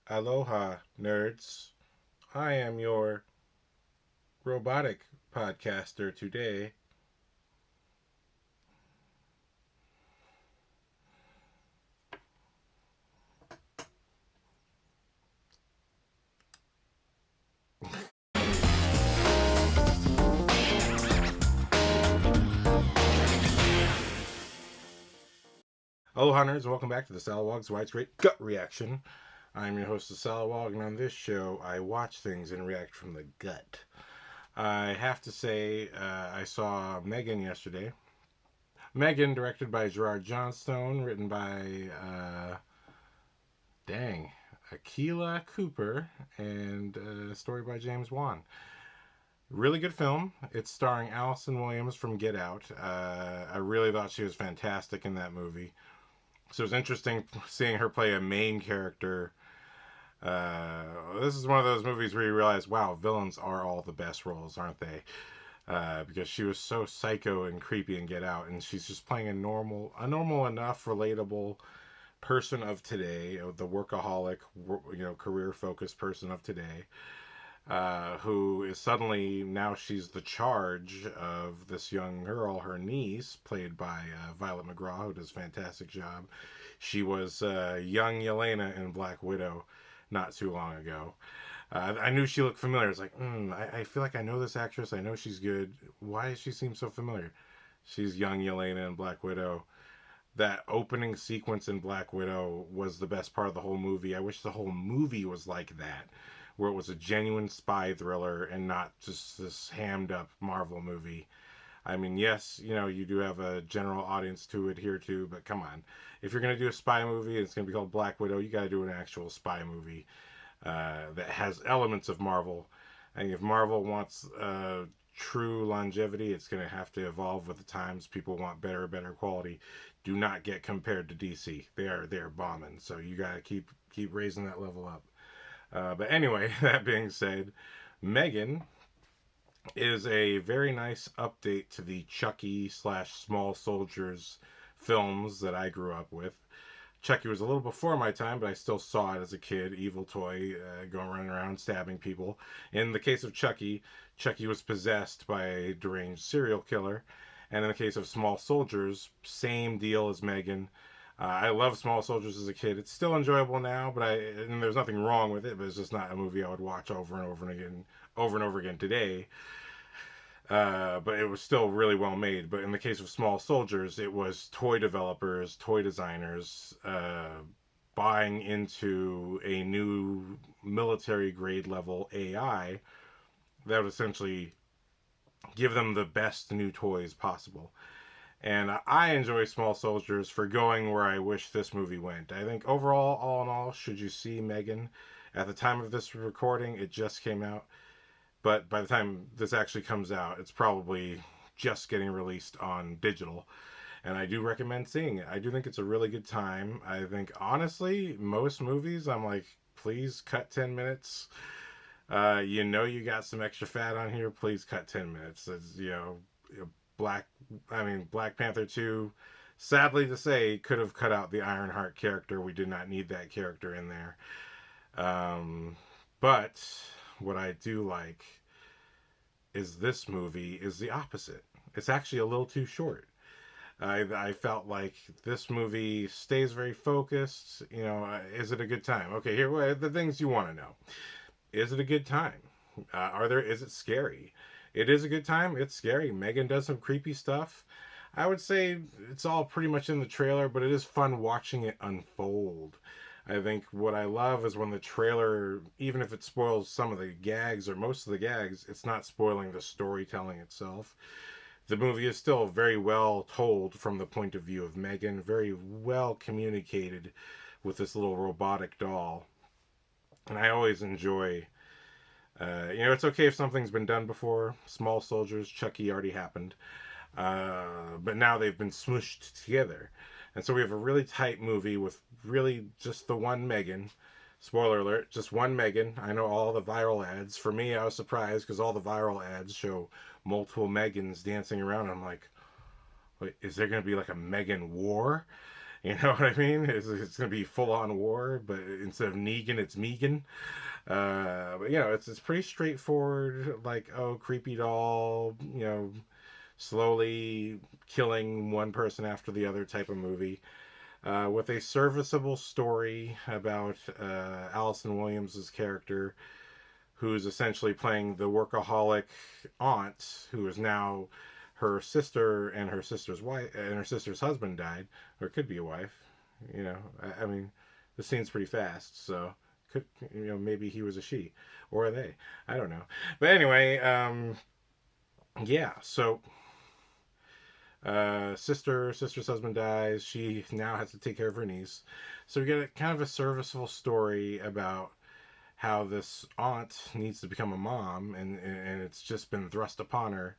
Aloha, nerds. I am your robotic podcaster today. Aloha, nerds, and welcome back to the Salawag's Widespread Gut Reaction. I'm your host, the Salawag, and on this show, I watch things and react from the gut. I have to say, I saw M3gan yesterday. M3gan, directed by Gerard Johnstone, written by, dang, Akila Cooper, and story by James Wan. Really good film. It's starring Allison Williams from Get Out. I really thought she was fantastic in that movie. So it was interesting seeing her play a main character. This is one of those movies where you realize, wow, villains are all the best roles, aren't they? Because she was so psycho and creepy in Get Out, and she's just playing a normal enough, relatable person of today, the workaholic, career focused person of today, who is suddenly now she's the charge of this young girl, her niece, played by Violet McGraw, who does a fantastic job. She was young Yelena in Black Widow not too long ago. I knew she looked familiar. It's like, I feel like I know this actress. I know she's good. Why does she seem so familiar? She's young Yelena in Black Widow. That opening sequence in Black Widow was the best part of the whole movie. I wish the whole movie was like that, where it was a genuine spy thriller and not just this hammed up Marvel movie. I mean, yes, you do have a general audience to adhere to, but come on. If you're going to do a spy movie and it's going to be called Black Widow, you got to do an actual spy movie that has elements of Marvel. And if Marvel wants true longevity, it's going to have to evolve with the times. People want better quality. Do not get compared to DC. They are bombing. So you got to keep raising that level up. But anyway, that being said, M3gan is a very nice update to the Chucky slash Small Soldiers films that I grew up with. Chucky was a little before my time, but I still saw it as a kid. Evil toy going running around stabbing people. In the case of Chucky, Chucky was possessed by a deranged serial killer. And in the case of Small Soldiers, same deal as M3gan. I love Small Soldiers as a kid. It's still enjoyable now, and there's nothing wrong with it, but it's just not a movie I would watch over and over again today. But it was still really well made. But in the case of Small Soldiers, it was toy developers, toy designers buying into a new military grade level AI that would essentially give them the best new toys possible. And I enjoy Small Soldiers for going where I wish this movie went. I think overall, all in all, should you see M3gan? At the time of this recording, it just came out. But by the time this actually comes out, it's probably just getting released on digital. And I do recommend seeing it. I do think it's a really good time. I think, honestly, most movies, I'm like, please cut 10 minutes. You got some extra fat on here. Please cut 10 minutes. It's, Black, Black Panther 2, sadly to say, could have cut out the Ironheart character. We did not need that character in there. But what I do like is this movie is the opposite. It's actually a little too short. I felt like this movie stays very focused. Is it a good time? Okay, here are the things you want to know. Is it a good time? Is it scary? It is a good time. It's scary. M3gan does some creepy stuff. I would say it's all pretty much in the trailer, but it is fun watching it unfold. I think what I love is when the trailer, even if it spoils some of the gags or most of the gags, it's not spoiling the storytelling itself. The movie is still very well told from the point of view of M3gan, very well communicated with this little robotic doll. And I always enjoy, it's okay if something's been done before. Small Soldiers, Chucky already happened. But now they've been smooshed together. And so we have a really tight movie with really just the one M3gan. Spoiler alert, just one M3gan. I know all the viral ads. For me, I was surprised because all the viral ads show multiple M3gans dancing around. I'm like, wait, is there going to be like a M3gan war? You know what I mean? It's going to be full on war, but instead of Negan, it's Megan. But it's pretty straightforward. Like, oh, creepy doll, slowly killing one person after the other type of movie. With a serviceable story about Allison Williams' character, who's essentially playing the workaholic aunt, who is now her sister, and her sister's wife, and her sister's husband died, or it could be a wife. I mean, the scene's pretty fast, so could maybe he was a she or a they. I don't know, but anyway, yeah. So sister's husband dies. She now has to take care of her niece. So we get a kind of a serviceable story about how this aunt needs to become a mom, and it's just been thrust upon her,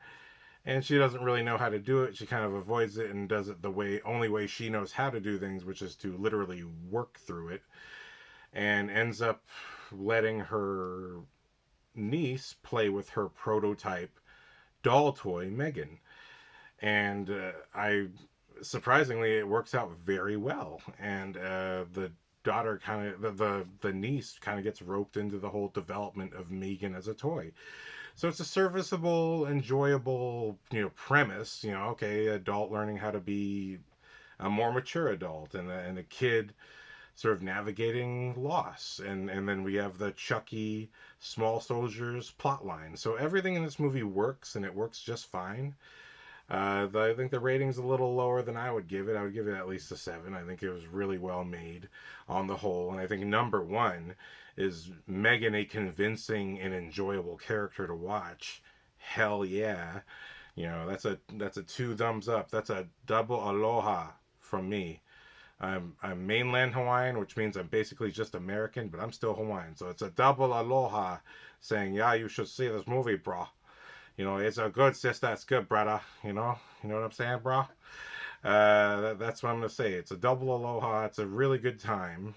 and she doesn't really know how to do it. She kind of avoids it and does it the only way she knows how to do things, which is to literally work through it, and ends up letting her niece play with her prototype doll toy, Megan. And I surprisingly, it works out very well, and the daughter kind of the niece kind of gets roped into the whole development of Megan as a toy. So it's a serviceable, enjoyable, premise. Okay, adult learning how to be a more mature adult, and a kid sort of navigating loss, and then we have the Chucky small soldiers plot line. So everything in this movie works, and it works just fine. I think the rating's a little lower than I would give it. I would give it at least a 7. I think it was really well made on the whole. And I think number one is Megan a convincing and enjoyable character to watch. Hell yeah. That's a 2 thumbs up. That's a double aloha from me. I'm mainland Hawaiian, which means I'm basically just American, but I'm still Hawaiian. So it's a double aloha saying, yeah, you should see this movie, bro. It's a good sister. It's good, brother. You know what I'm saying, bro? That's what I'm gonna say. It's a double aloha. It's a really good time.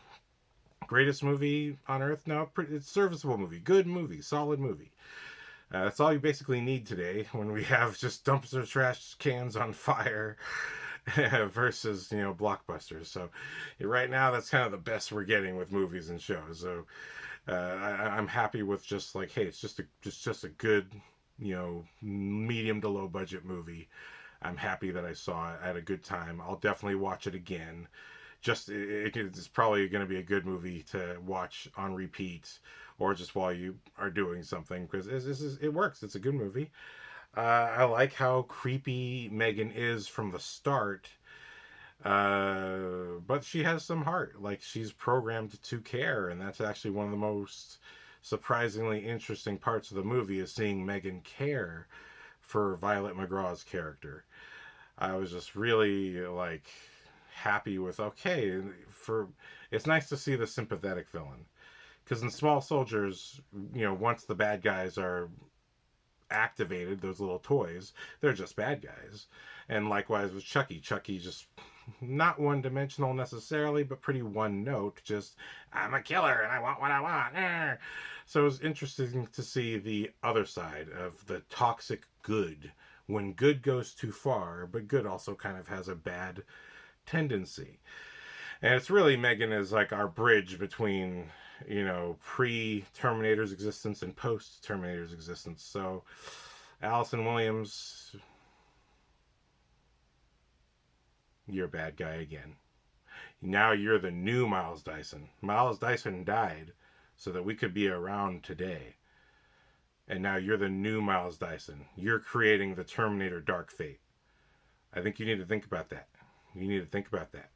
Greatest movie on earth? No, it's a serviceable movie. Good movie. Solid movie. That's all you basically need today when we have just dumpster trash cans on fire versus blockbusters. So right now, that's kind of the best we're getting with movies and shows. So I'm happy with just like, hey, it's just a good medium to low budget movie. I'm happy that I saw it. I had a good time. I'll definitely watch it again. It's probably going to be a good movie to watch on repeat or just while you are doing something, because it works. It's a good movie. I like how creepy Megan is from the start, but she has some heart. Like, she's programmed to care, and that's actually one of the most surprisingly interesting parts of the movie, is seeing Megan care for Violet McGraw's character. I was just really like happy with, okay, it's nice to see the sympathetic villain, because in Small Soldiers, once the bad guys are activated, those little toys, they're just bad guys. And likewise with Chucky just not one dimensional necessarily, but pretty one note. Just, I'm a killer and I want what I want. So it was interesting to see the other side of the toxic good, when good goes too far, but good also kind of has a bad tendency. And it's really, Megan is like our bridge between, pre-Terminator's existence and post-Terminator's existence. So Allison Williams, you're a bad guy again. Now you're the new Miles Dyson. Miles Dyson died so that we could be around today. And now you're the new Miles Dyson. You're creating the Terminator Dark Fate. I think you need to think about that. You need to think about that.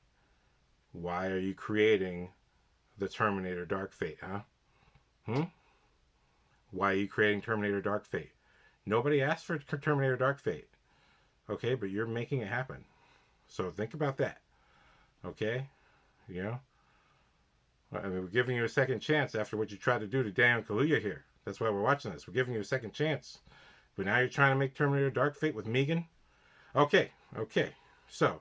Why are you creating the Terminator Dark Fate, huh? Why are you creating Terminator Dark Fate? Nobody asked for Terminator Dark Fate. Okay, but you're making it happen. So think about that. Okay? I mean, we're giving you a second chance after what you tried to do to Daniel Kaluuya here. That's why we're watching this. We're giving you a second chance. But now you're trying to make Terminator Dark Fate with Megan? Okay. So,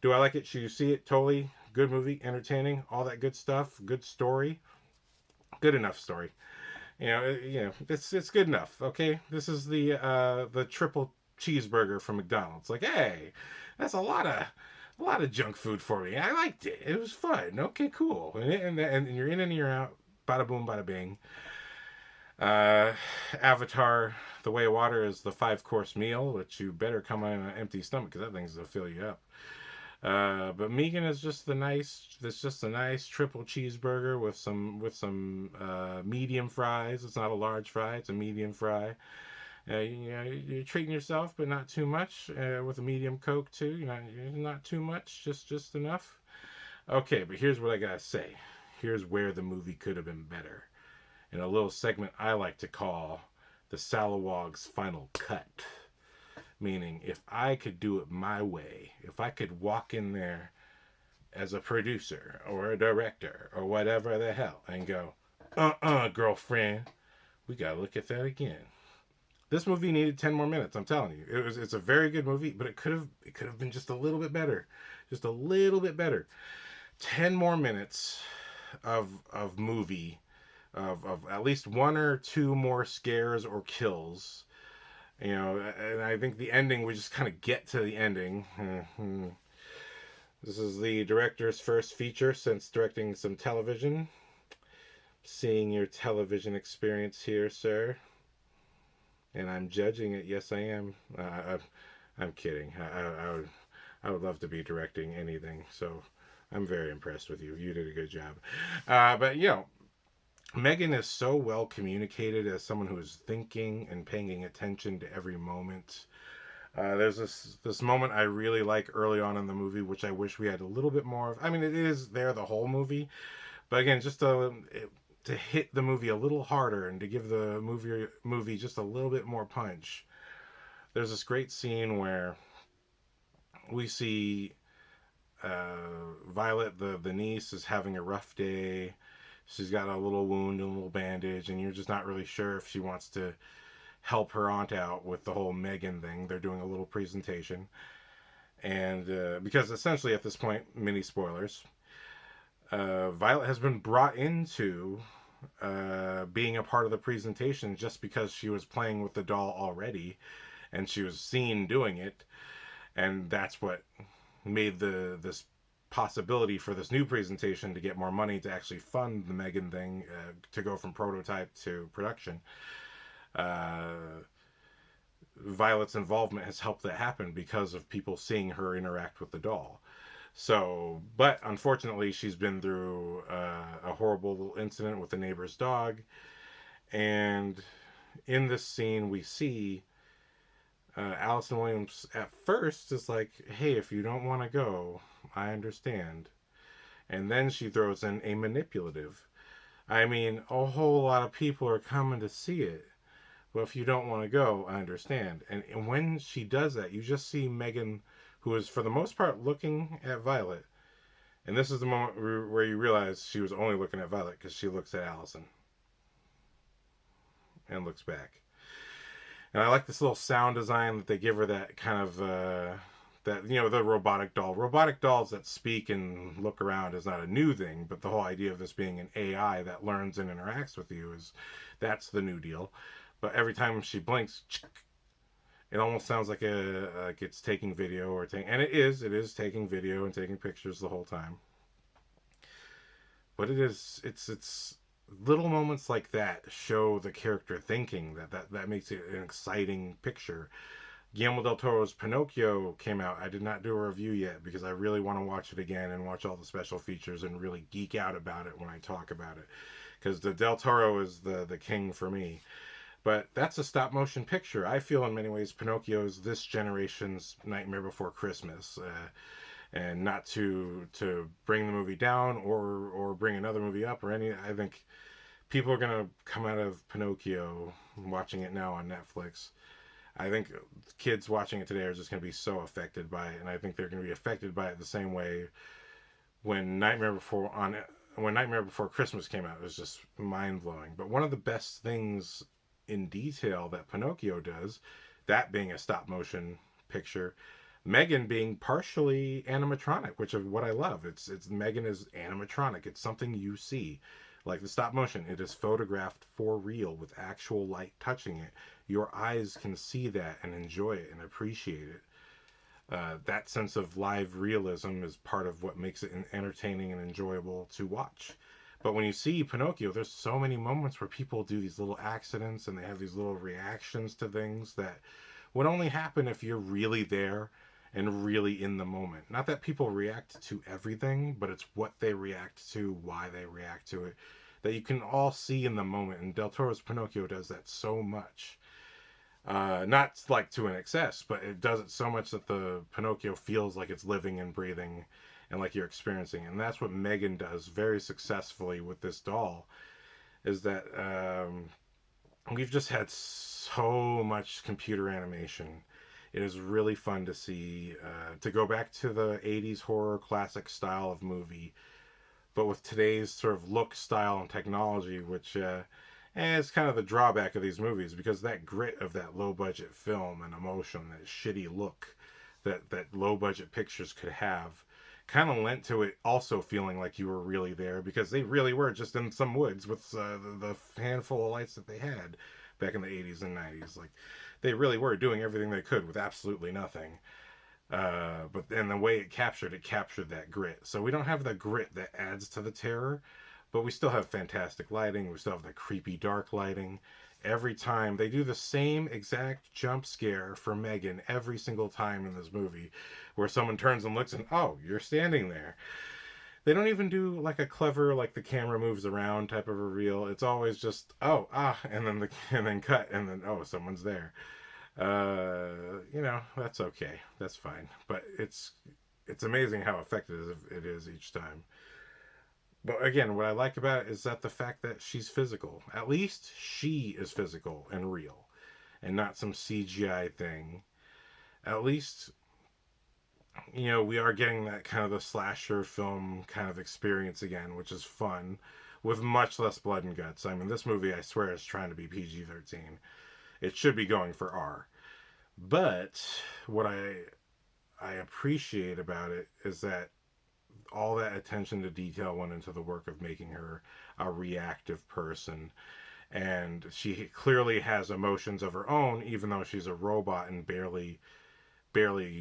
do I like it? Should you see it? Totally. Good movie, entertaining, all that good stuff, good story, good enough story. It's good enough. Okay, this is the triple cheeseburger from McDonald's. Like, hey, that's a lot of a lot of junk food for me. I liked it. It was fun. Okay, cool. And you're in and you're out. Bada boom, bada bing. Uh, Avatar: The Way of Water is the 5-course meal, which you better come on an empty stomach because that thing's gonna fill you up. But M3gan is just the nice. It's just a nice triple cheeseburger with some medium fries. It's not a large fry. It's a medium fry. You're treating yourself, but not too much. With a medium Coke too. You're not too much. Just enough. Okay, but here's what I gotta say. Here's where the movie could have been better. In a little segment I like to call TheSalawag's Final Cut. Meaning, if I could do it my way, if I could walk in there as a producer or a director or whatever the hell and go, girlfriend, we gotta look at that again. This movie needed 10 more minutes. I'm telling you, it's a very good movie, but it could have been just a little bit better, just a little bit better. 10 more minutes of movie, of at least one or two more scares or kills. And I think the ending, we just kind of get to the ending. This is the director's first feature since directing some television. Seeing your television experience here, sir. And I'm judging it. Yes, I am. I'm kidding. I would love to be directing anything. So I'm very impressed with you. You did a good job. But M3gan is so well communicated as someone who is thinking and paying attention to every moment. There's this moment I really like early on in the movie, which I wish we had a little bit more of. I mean, it is there the whole movie, but again, just to hit the movie a little harder and to give the movie just a little bit more punch. There's this great scene where we see Violet, the niece, is having a rough day. She's got a little wound and a little bandage, and you're just not really sure if she wants to help her aunt out with the whole M3gan thing. They're doing a little presentation. And because essentially at this point, mini spoilers, Violet has been brought into being a part of the presentation just because she was playing with the doll already, and she was seen doing it. And that's what made this possibility for this new presentation to get more money to actually fund the M3gan thing, to go from prototype to production. Violet's involvement has helped that happen because of people seeing her interact with the doll. So, but unfortunately, she's been through a horrible little incident with the neighbor's dog. And in this scene, we see Allison Williams at first is like, hey, if you don't want to go, I understand. And then she throws in a manipulative. I mean, a whole lot of people are coming to see it. But if you don't want to go, I understand. And when she does that, you just see M3gan, who is for the most part looking at Violet. And this is the moment where you realize she was only looking at Violet because she looks at Allison and looks back. And I like this little sound design that they give her, that kind of the robotic doll. Robotic dolls that speak and look around is not a new thing, but the whole idea of this being an AI that learns and interacts with you that's the new deal. But every time she blinks, it almost sounds like it's taking video and it is taking video and taking pictures the whole time. But it's little moments like that show the character thinking that makes it an exciting picture. Guillermo del Toro's Pinocchio came out. I did not do a review yet because I really want to watch it again and watch all the special features and really geek out about it when I talk about it, because the Del Toro is the king for me. But that's a stop motion picture. I feel in many ways Pinocchio is this generation's Nightmare Before Christmas. And not to bring the movie down or bring another movie up or any. I think people are going to come out of Pinocchio watching it now on Netflix. I think kids watching it today are just going to be so affected by it, and I think they're going to be affected by it the same way when Nightmare Before Christmas came out. It was just mind blowing. But one of the best things in detail that Pinocchio does, that being a stop motion picture, M3gan being partially animatronic, which is what I love. It's M3gan is animatronic. It's something you see. Like the stop motion, it is photographed for real with actual light touching it. Your eyes can see that and enjoy it and appreciate it. That sense of live realism is part of what makes it entertaining and enjoyable to watch. But when you see Pinocchio, there's so many moments where people do these little accidents and they have these little reactions to things that would only happen if you're really there and really in the moment. Not that people react to everything, but it's what they react to, why they react to it, that you can all see in the moment. And Del Toro's Pinocchio does that so much. Not like to an excess, but it does it so much that the Pinocchio feels like it's living and breathing and like you're experiencing it. And that's what M3gan does very successfully with this doll, is that we've just had so much computer animation. It is really fun to see, to go back to the 80s horror classic style of movie, but with today's sort of look, style, and technology, which it's kind of the drawback of these movies, because that grit of that low budget film and emotion, that shitty look that low budget pictures could have, kind of lent to it also feeling like you were really there, because they really were just in some woods with the handful of lights that they had back in the 80s and 90s. Like, they really were doing everything they could with absolutely nothing. But and the way it captured that grit. So we don't have the grit that adds to the terror, but we still have fantastic lighting. We still have the creepy dark lighting. Every time they do the same exact jump scare for M3gan every single time in this movie, where someone turns and looks and, oh, you're standing there. They don't even do like a clever, like the camera moves around type of reveal. It's always just, oh, and then cut, and then, oh, someone's there. That's okay. That's fine. But it's amazing how effective it is each time. But again, what I like about it is that the fact that she's physical. At least she is physical and real, and not some CGI thing. At least, we are getting that kind of the slasher film kind of experience again, which is fun, with much less blood and guts. I mean, this movie, I swear, is trying to be PG-13. It should be going for R. But what I appreciate about it is that all that attention to detail went into the work of making her a reactive person. And she clearly has emotions of her own, even though she's a robot and barely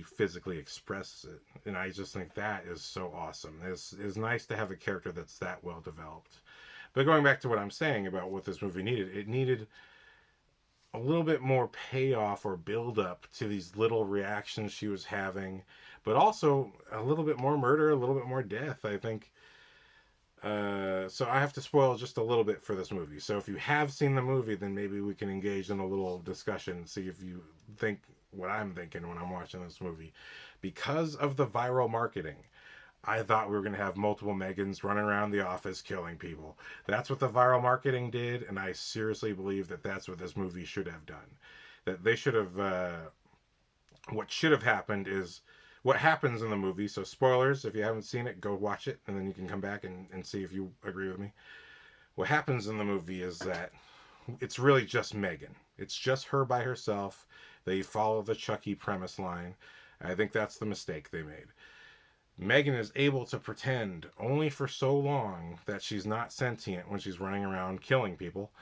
physically expresses it. And I just think that is so awesome. It's nice to have a character that's that well developed. But going back to what I'm saying about what this movie needed, it needed a little bit more payoff or build up to these little reactions she was having, but also a little bit more murder, a little bit more death, I think. So I have to spoil just a little bit for this movie. So if you have seen the movie, then maybe we can engage in a little discussion, see if you think what I'm thinking when I'm watching this movie. Because of the viral marketing, I thought we were going to have multiple M3gans running around the office killing people. That's what the viral marketing did, and I seriously believe that that's what this movie should have done. That they should have... what should have happened is what happens in the movie. So spoilers, if you haven't seen it, go watch it, and then you can come back and see if you agree with me. What happens in the movie is that it's really just M3gan. It's just her by herself. They follow the Chucky premise line. I think that's the mistake they made. M3gan is able to pretend only for so long that she's not sentient when she's running around killing people.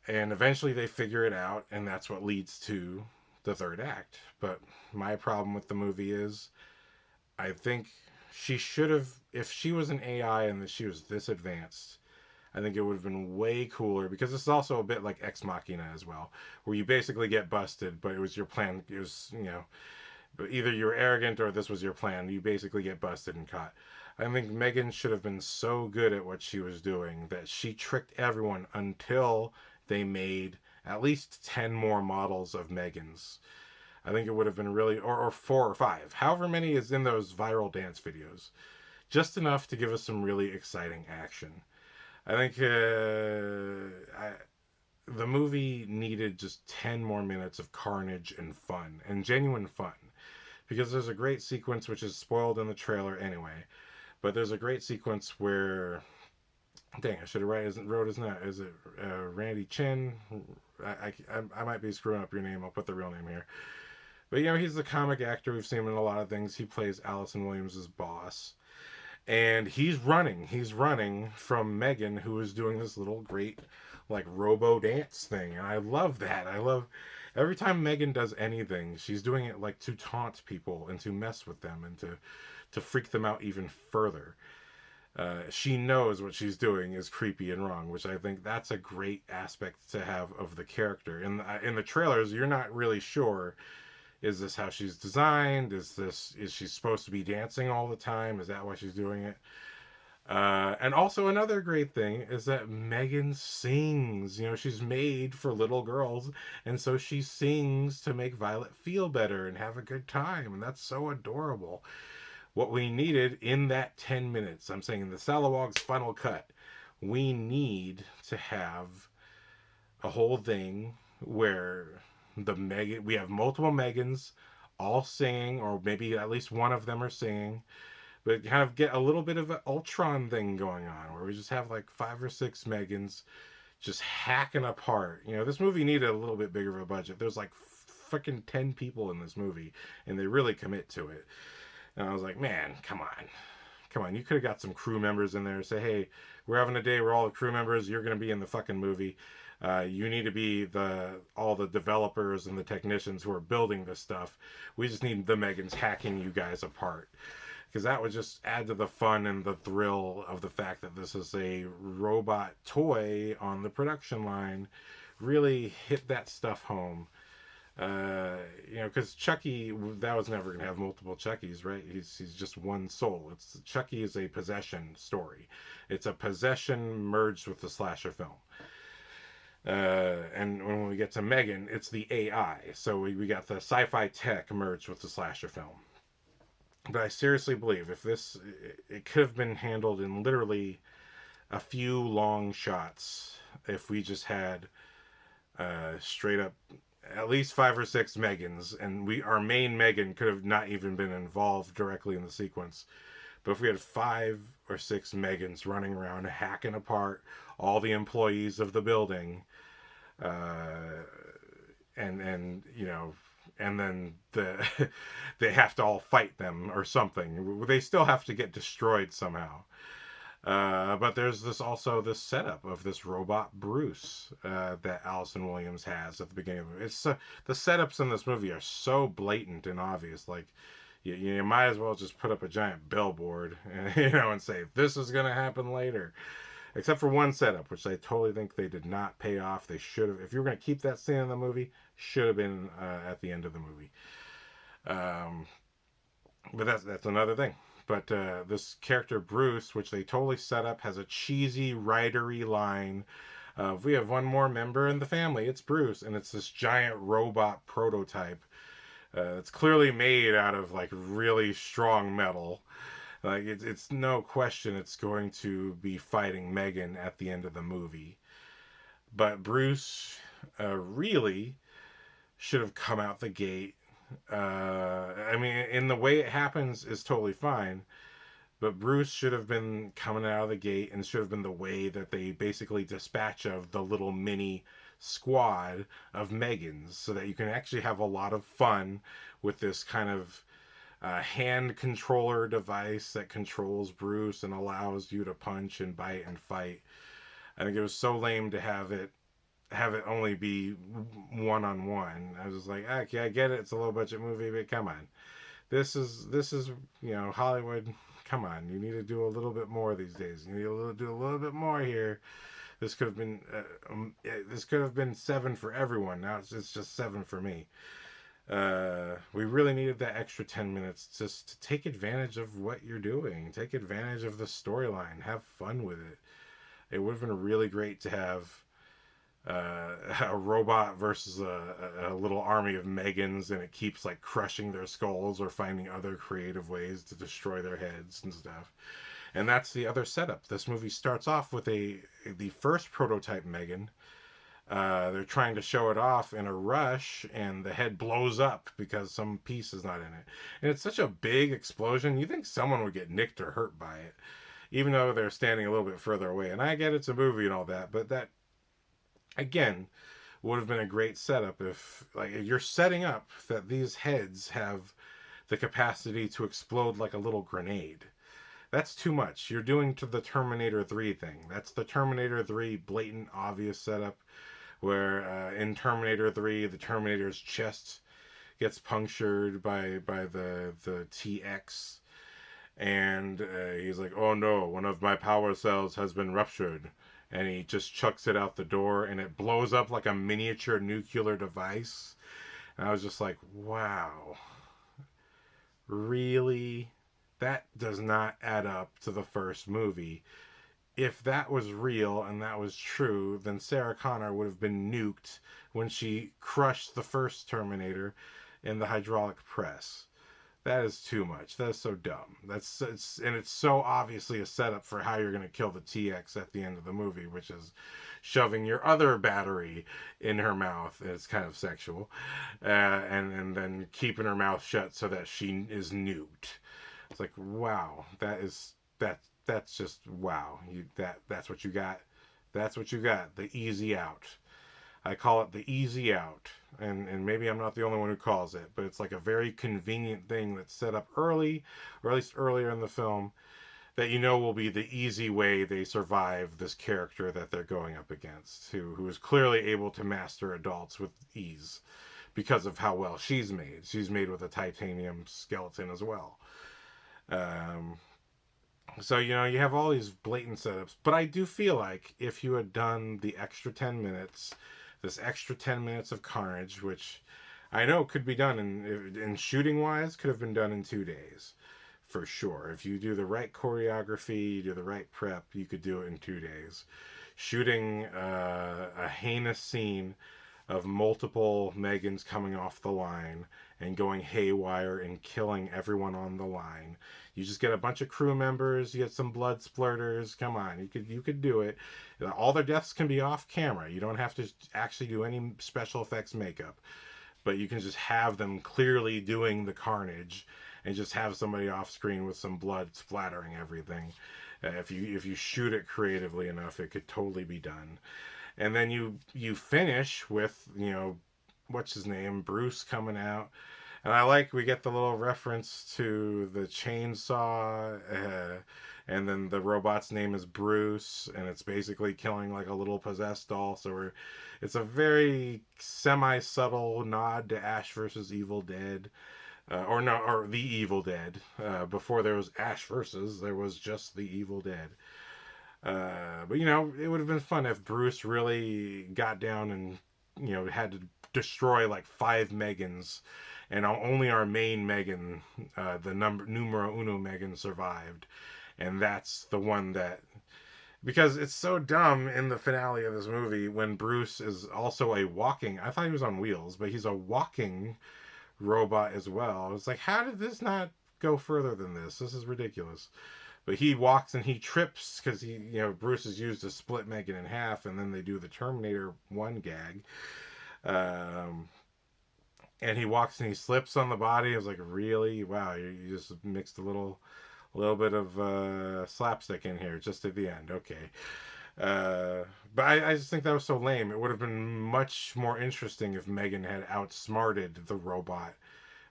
And eventually they figure it out, and that's what leads to the third act. But my problem with the movie is, I think she should have, if she was an AI and she was this advanced, I think it would have been way cooler, because this is also a bit like Ex Machina as well, where you basically get busted, but it was your plan. It was, but either you were arrogant or this was your plan. You basically get busted and caught. I think M3gan should have been so good at what she was doing that she tricked everyone until they made at least 10 more models of M3gans. I think it would have been really, or 4 or 5, however many is in those viral dance videos. Just enough to give us some really exciting action. I think the movie needed just 10 more minutes of carnage and fun, and genuine fun. Because there's a great sequence, which is spoiled in the trailer anyway, but there's a great sequence where, dang, I should have wrote his name. Is it Randy Chin? I might be screwing up your name. I'll put the real name here. But he's the comic actor. We've seen him in a lot of things. He plays Allison Williams' boss. And he's running from Megan, who is doing this little great like robo dance thing. And I love that. I love every time Megan does anything, she's doing it like to taunt people and to mess with them and to freak them out even further. She knows what she's doing is creepy and wrong, which I think that's a great aspect to have of the character. In the trailers, you're not really sure, is this how she's designed? Is she supposed to be dancing all the time? Is that why she's doing it? And also another great thing is that Megan sings. You know, she's made for little girls, and so she sings to make Violet feel better and have a good time, and that's so adorable. What we needed in that 10 minutes, I'm saying in the Salawag's final cut, we need to have a whole thing where we have multiple Megans all singing, or maybe at least one of them are singing, but kind of get a little bit of an Ultron thing going on where we just have like 5 or 6 Megans just hacking apart. You know, this movie needed a little bit bigger of a budget. There's like freaking 10 people in this movie, and they really commit to it. And I was like, man, come on. Come on, you could have got some crew members in there. Say, hey, we're having a day where all the crew members, you're going to be in the fucking movie. You need to be all the developers and the technicians who are building this stuff. We just need the Megans hacking you guys apart. Because that would just add to the fun and the thrill of the fact that this is a robot toy on the production line. Really hit that stuff home. You know, because Chucky, that was never going to have multiple Chuckies, right? He's just one soul. Chucky is a possession story. It's a possession merged with the slasher film. And when we get to Megan, it's the AI. So we got the sci-fi tech merged with the slasher film. But I seriously believe if it could have been handled in literally a few long shots if we just had straight up at least 5 or 6 Megans, and our main Megan could have not even been involved directly in the sequence. But if we had 5 or 6 Megans running around hacking apart all the employees of the building, and you know, and then they have to all fight them or something. They still have to get destroyed somehow. But there's this setup of this robot Bruce that Allison Williams has at the beginning of it. The setups in this movie are so blatant and obvious. Like you might as well just put up a giant billboard, you know, and say this is going to happen later. Except for one setup, which I totally think they did not pay off. They should have. If you were going to keep that scene in the movie, should have been at the end of the movie. But that's another thing. But this character Bruce, which they totally set up, has a cheesy, writery line of, we have one more member in the family, it's Bruce. And it's this giant robot prototype. It's clearly made out of like really strong metal. Like it's no question it's going to be fighting Megan at the end of the movie. But Bruce really should have come out the gate. I mean, in the way it happens is totally fine, but Bruce should have been coming out of the gate, and should have been the way that they basically dispatch of the little mini squad of Megans, so that you can actually have a lot of fun with this kind of hand controller device that controls Bruce and allows you to punch and bite and fight. I think it was so lame to have it only be one-on-one. I was like, okay, I get it, it's a low budget movie, but come on. This is you know, Hollywood, come on. You need to do a little bit more these days. You need to do a little bit more here. This could have been 7 for everyone. Now it's just 7 for me. We really needed that extra 10 minutes just to take advantage of what you're doing. Take advantage of the storyline. Have fun with it. It would have been really great to have a robot versus a little army of Megans, and it keeps like crushing their skulls or finding other creative ways to destroy their heads and stuff. And that's the other setup. This movie starts off with the first prototype Megan. They're trying to show it off in a rush, and the head blows up because some piece is not in it. And it's such a big explosion, you think someone would get nicked or hurt by it, even though they're standing a little bit further away. And I get it's a movie and all that, but that, again, would have been a great setup if you're setting up that these heads have the capacity to explode like a little grenade. That's too much. You're doing to the Terminator 3 thing. That's the Terminator 3 blatant, obvious setup where in Terminator 3, the Terminator's chest gets punctured by the TX, and he's like, "Oh no, one of my power cells has been ruptured," and he just chucks it out the door, and it blows up like a miniature nuclear device. And I was just like, "Wow, really? That does not add up to the first movie." If that was real and that was true, then Sarah Connor would have been nuked when she crushed the first Terminator in the hydraulic press. That is too much. That is so dumb. It's so obviously a setup for how you're going to kill the TX at the end of the movie, which is shoving your other battery in her mouth. It's kind of sexual, and then keeping her mouth shut so that she is nuked. It's like, wow, that's just wow. That's what you got. That's what you got. The easy out. I call it the easy out. And maybe I'm not the only one who calls it, but it's like a very convenient thing that's set up early, or at least earlier in the film, that you know will be the easy way they survive this character that they're going up against, who is clearly able to master adults with ease because of how well she's made. She's made with a titanium skeleton as well. Um, so, you know, you have all these blatant setups, but I do feel like if you had done the extra 10 minutes, this extra 10 minutes of carnage, which I know could be done in shooting wise, could have been done in 2 days for sure. If you do the right choreography, you do the right prep, you could do it in 2 days. Shooting a heinous scene of multiple M3gans coming off the line and going haywire and killing everyone on the line. You just get a bunch of crew members, you get some blood splurters. Come on, you could do it. All their deaths can be off camera. You don't have to actually do any special effects makeup, but you can just have them clearly doing the carnage and just have somebody off screen with some blood splattering everything. If you shoot it creatively enough, it could totally be done. And then you finish with, you know, what's his name, Bruce coming out. And I like we get the little reference to the chainsaw, and then the robot's name is Bruce, and it's basically killing like a little possessed doll. So it's a very semi-subtle nod to Ash versus Evil Dead, or the Evil Dead. Before there was Ash versus, there was just the Evil Dead. But you know, it would have been fun if Bruce really got down and, you know, had to destroy like 5 M3gans, and only our main M3gan, the numero uno M3gan, survived, and that's the one that, because it's so dumb in the finale of this movie when Bruce is also a walking. I thought he was on wheels, but he's a walking robot as well. It's like, how did this not go further than this? This is ridiculous. But he walks and he trips because Bruce is used to split M3gan in half, and then they do the Terminator 1 gag. And he walks and he slips on the body. I was like, really? Wow, you just mixed a little bit of slapstick in here just at the end. Okay. But I just think that was so lame. It would have been much more interesting if M3gan had outsmarted the robot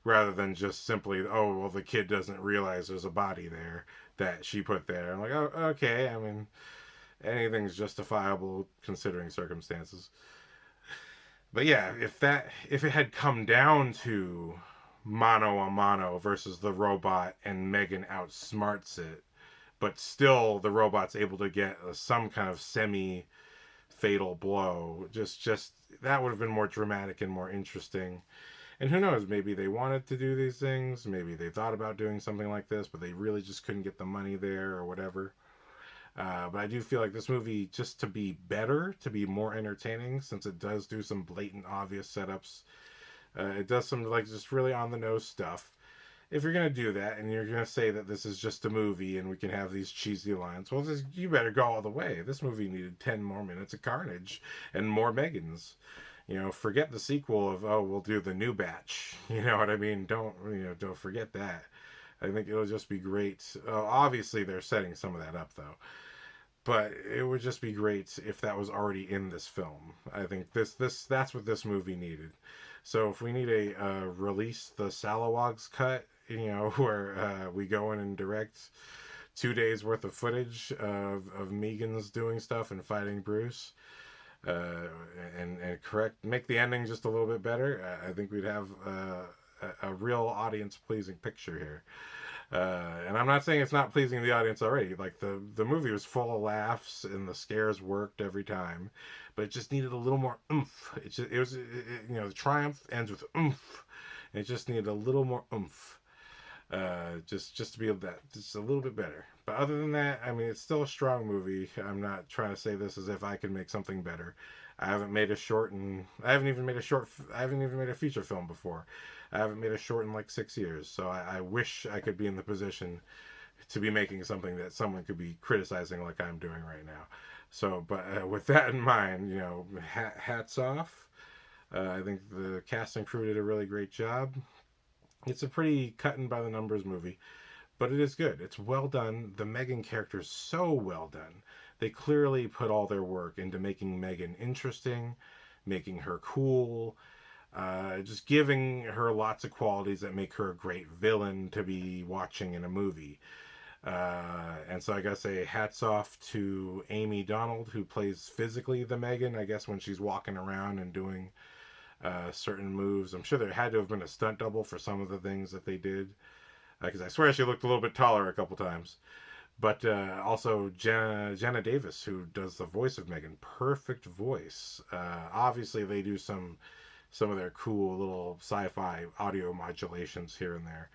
rather than just simply, oh, well, the kid doesn't realize there's a body there that she put there. I'm like, oh, okay. I mean, anything's justifiable considering circumstances. But yeah, if it had come down to mano a mano versus the robot and M3gan outsmarts it, but still the robot's able to get some kind of semi fatal blow, just that would have been more dramatic and more interesting. And who knows, maybe they wanted to do these things, maybe they thought about doing something like this, but they really just couldn't get the money there or whatever. But I do feel like this movie, just to be better, to be more entertaining, since it does do some blatant, obvious setups, it does some like just really on the nose stuff. If you're gonna do that and you're gonna say that this is just a movie and we can have these cheesy lines, well, you better go all the way. This movie needed 10 more minutes of carnage and more M3gans. Forget the sequel of, oh, we'll do the new batch. You know what I mean? Don't forget that. I think it'll just be great. Obviously, they're setting some of that up, though. But it would just be great if that was already in this film. I think that's what this movie needed. So if we need a release the Salawag's cut, where we go in and direct 2 days worth of footage of Megan's doing stuff and fighting Bruce, uh, and correct make the ending just a little bit better. I think we'd have a real audience pleasing picture here. And I'm not saying it's not pleasing the audience already. Like the movie was full of laughs and the scares worked every time, but it just needed a little more oomph. The triumph ends with oomph. And it just needed a little more oomph. Just to be able that just a little bit better. But other than that, I mean, it's still a strong movie. I'm not trying to say this as if I can make something better. I haven't made a short, and I haven't even made a short. I haven't even made a feature film before. I haven't made a short in like 6 years. So I wish I could be in the position to be making something that someone could be criticizing like I'm doing right now. So, but with that in mind, hats off. I think the cast and crew did a really great job. It's a pretty cut and by the numbers movie, but it is good. It's well done. The Megan character is so well done. They clearly put all their work into making Megan interesting, making her cool, just giving her lots of qualities that make her a great villain to be watching in a movie. And so I gotta say, hats off to Amy Donald, who plays physically the Megan, I guess, when she's walking around and doing certain moves. I'm sure there had to have been a stunt double for some of the things that they did, because I swear she looked a little bit taller a couple times. But also Jenna Davis, who does the voice of Megan, perfect voice. Obviously, they do some of their cool little sci-fi audio modulations here and there.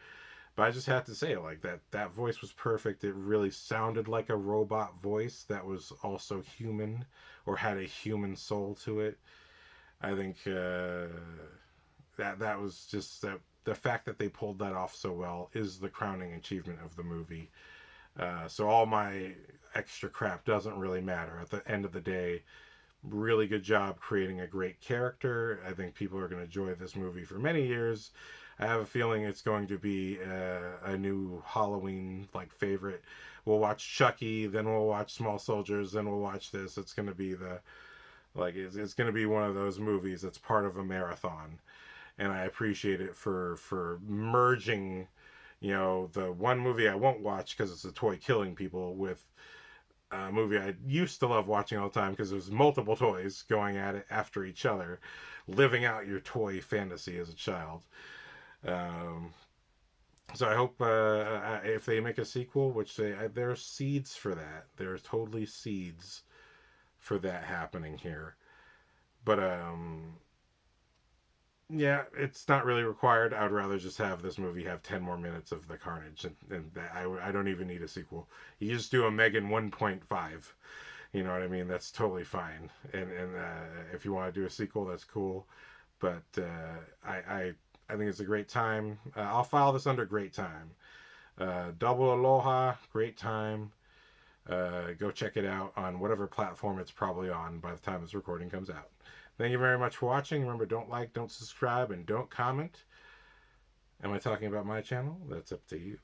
But I just have to say, like that voice was perfect. It really sounded like a robot voice that was also human or had a human soul to it. I think that was just that the fact that they pulled that off so well is the crowning achievement of the movie. So all my extra crap doesn't really matter. At the end of the day, really good job creating a great character. I think people are going to enjoy this movie for many years. I have a feeling it's going to be a new Halloween like favorite. We'll watch Chucky, then we'll watch Small Soldiers, then we'll watch this. It's going to be it's going to be one of those movies that's part of a marathon, and I appreciate it for merging, the one movie I won't watch because it's a toy killing people with a movie I used to love watching all the time because there's multiple toys going at it after each other, living out your toy fantasy as a child. Um, so I hope if they make a sequel, which there's seeds for that. There's totally seeds for that happening here. But yeah, it's not really required. I would rather just have this movie have 10 more minutes of the carnage, and I don't even need a sequel. You just do a Megan 1.5. You know what I mean? That's totally fine. And if you want to do a sequel, that's cool. But I think it's a great time. I'll file this under great time. Double Aloha, great time. Go check it out on whatever platform it's probably on by the time this recording comes out. Thank you very much for watching. Remember, don't like, don't subscribe, and don't comment. Am I talking about my channel? That's up to you.